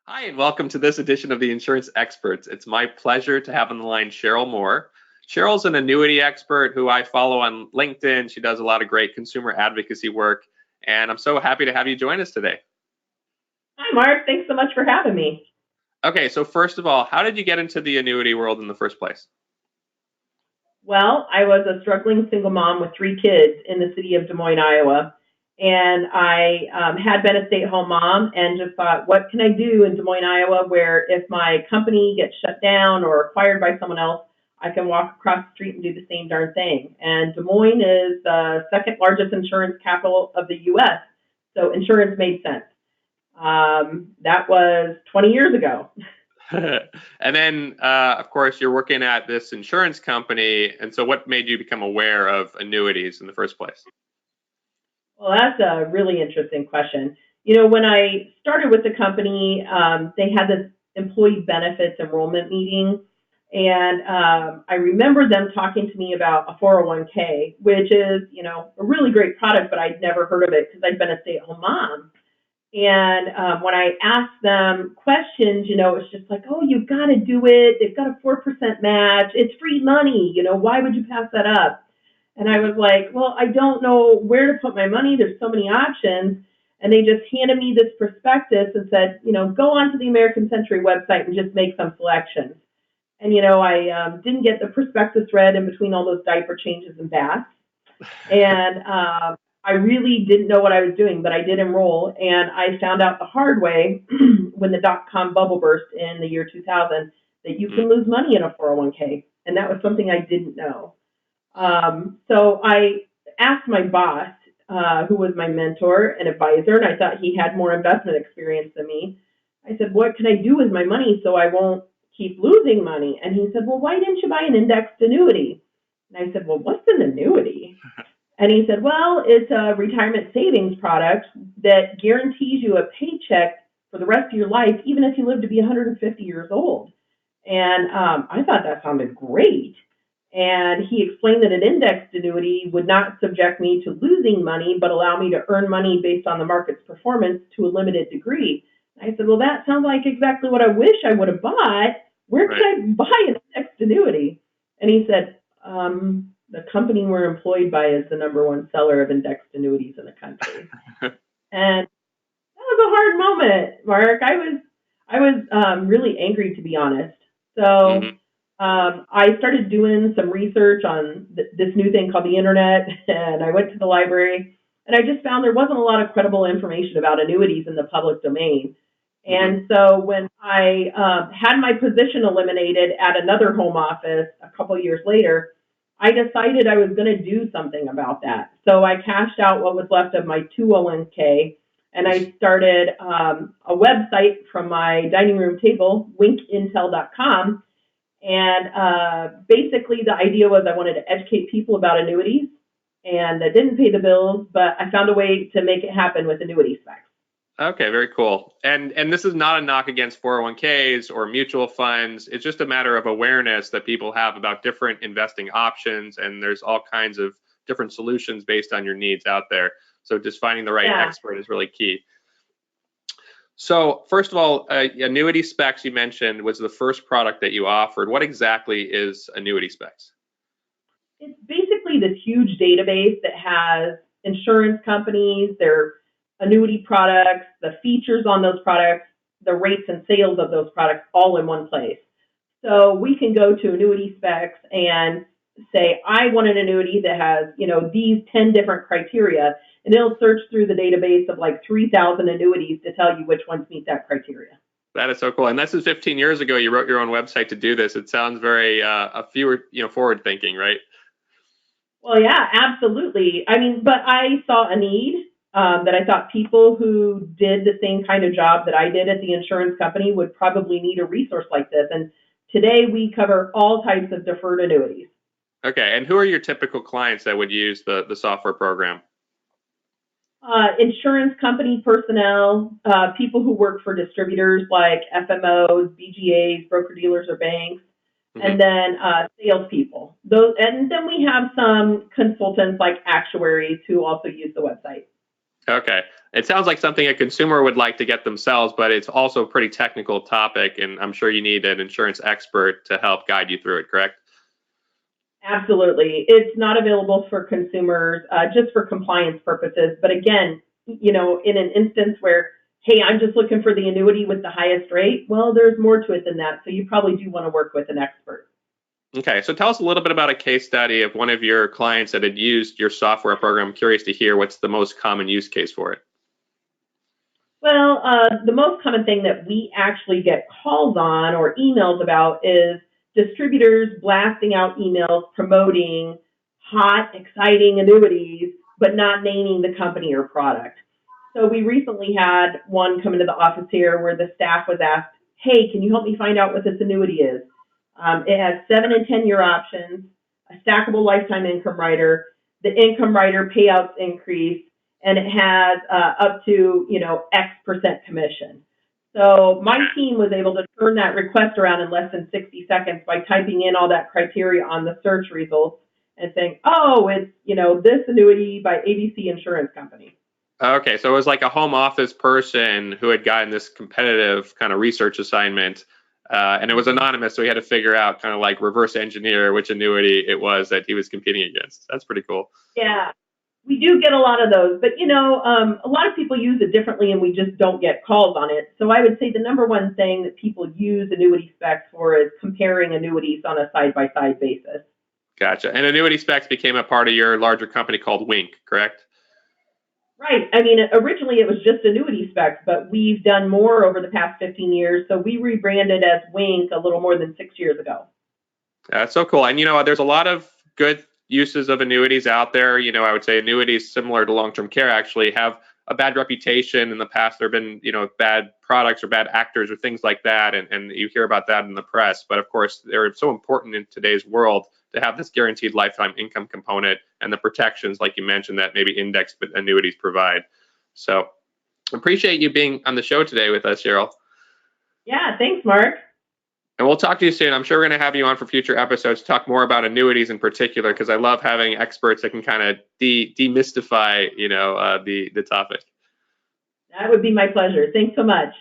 Hi, and welcome to this edition of the Insurance Experts. It's my pleasure to have on the line Sheryl Moore. Sheryl's an annuity expert who I follow on LinkedIn. She does a lot of great consumer advocacy work, and I'm so happy to have you join us today. Hi, Mark. Thanks so much for having me. Okay, so first of all, how did you get into the annuity world in the first place? Well, I was a struggling single mom with three kids in the city of Des Moines, Iowa. And I had been a stay-at-home mom and just thought, what can I do in Des Moines, Iowa, where if my company gets shut down or acquired by someone else, I can walk across the street and do the same darn thing. And Des Moines is the second largest insurance capital of the U.S., so insurance made sense. That was 20 years ago. And then, of course, you're working at this insurance company. And so what made you become aware of annuities in the first place? Well, that's a really interesting question. When I started with the company, they had this employee benefits enrollment meeting. And I remember them talking to me about a 401k, which is, a really great product, but I'd never heard of it because I'd been a stay-at-home mom. And when I asked them questions, it's just like, oh, you've got to do it. They've got a 4% match. It's free money. Why would you pass that up? And I was like, well, I don't know where to put my money. There's so many options. And they just handed me this prospectus and said, go onto the American Century website and just make some selections. And, I didn't get the prospectus read in between all those diaper changes and baths. And I really didn't know what I was doing, but I did enroll. And I found out the hard way when the dot-com bubble burst in the year 2000 that you can lose money in a 401k. And that was something I didn't know. So I asked my boss, who was my mentor and advisor, and I thought he had more investment experience than me. I said, what can I do with my money so I won't keep losing money? And he said, well, why didn't you buy an indexed annuity? And I said, well, what's an annuity? And he said, well, it's a retirement savings product that guarantees you a paycheck for the rest of your life, even if you live to be 150 years old. And I thought that sounded great. And he explained that an indexed annuity would not subject me to losing money, but allow me to earn money based on the market's performance to a limited degree. I said, well, that sounds like exactly what I wish I would have bought. Where can I buy an indexed annuity? And he said, the company we're employed by is the number one seller of indexed annuities in the country. And that was a hard moment, Mark. I was really angry, to be honest. So I started doing some research on this new thing called the internet, and I went to the library, and I just found there wasn't a lot of credible information about annuities in the public domain. And so when I had my position eliminated at another home office a couple years later, I decided I was going to do something about that. So I cashed out what was left of my 201k, and I started a website from my dining room table, winkintel.com. And basically the idea was I wanted to educate people about annuities, and I didn't pay the bills, but I found a way to make it happen with AnnuitySpecs. Okay, very cool. And this is not a knock against 401ks or mutual funds. It's just a matter of awareness that people have about different investing options, and there's all kinds of different solutions based on your needs out there. So just finding the right expert is really key. So first of all, AnnuitySpecs you mentioned was the first product that you offered. What exactly is AnnuitySpecs? It's basically this huge database that has insurance companies, their annuity products, the features on those products, the rates and sales of those products all in one place. So we can go to AnnuitySpecs and say, I want an annuity that has, these 10 different criteria, and it'll search through the database of like 3,000 annuities to tell you which ones meet that criteria. That is so cool. And this is 15 years ago. You wrote your own website to do this. It sounds very forward thinking, right? Well, yeah, absolutely. I mean, but I saw a need that I thought people who did the same kind of job that I did at the insurance company would probably need a resource like this. And today we cover all types of deferred annuities. Okay. And who are your typical clients that would use the software program? Insurance company personnel, people who work for distributors like FMOs, BGAs, broker-dealers, or banks, and then salespeople. And then we have some consultants like actuaries who also use the website. Okay. It sounds like something a consumer would like to get themselves, but it's also a pretty technical topic, and I'm sure you need an insurance expert to help guide you through it, correct? Absolutely. It's not available for consumers, just for compliance purposes. But again, in an instance where, hey, I'm just looking for the annuity with the highest rate, well, there's more to it than that. So you probably do want to work with an expert. Okay, so tell us a little bit about a case study of one of your clients that had used your software program. I'm curious to hear what's the most common use case for it. Well, the most common thing that we actually get calls on or emails about is distributors blasting out emails promoting hot, exciting annuities, but not naming the company or product. So we recently had one come into the office here where the staff was asked, hey, can you help me find out what this annuity is? It has 7 and 10-year options, a stackable lifetime income rider, the income rider payouts increase, and it has up to X% commission. So my team was able to turn that request around in less than 60 seconds by typing in all that criteria on the search results and saying, oh, it's this annuity by ABC Insurance Company. Okay, so it was like a home office person who had gotten this competitive kind of research assignment, and it was anonymous, so he had to figure out kind of like reverse engineer which annuity it was that he was competing against. That's pretty cool. Yeah, we do get a lot of those, but a lot of people use it differently, and we just don't get calls on it. So I would say the number one thing that people use Annuity Specs for is comparing annuities on a side-by-side basis. Gotcha. And AnnuitySpecs became a part of your larger company called Wink, correct? Right. I mean, originally it was just Annuity Specs, but we've done more over the past 15 years. So we rebranded as Wink a little more than 6 years ago. That's so cool. And there's a lot of good uses of annuities out there. I would say annuities, similar to long-term care, actually have a bad reputation in the past. There have been, bad products or bad actors or things like that, and you hear about that in the press. But of course, they're so important in today's world to have this guaranteed lifetime income component and the protections, like you mentioned, that maybe index annuities provide. So appreciate you being on the show today with us, Sheryl. Yeah, thanks, Mark. And we'll talk to you soon. I'm sure we're going to have you on for future episodes to talk more about annuities in particular, because I love having experts that can kind of demystify, the topic. That would be my pleasure. Thanks so much.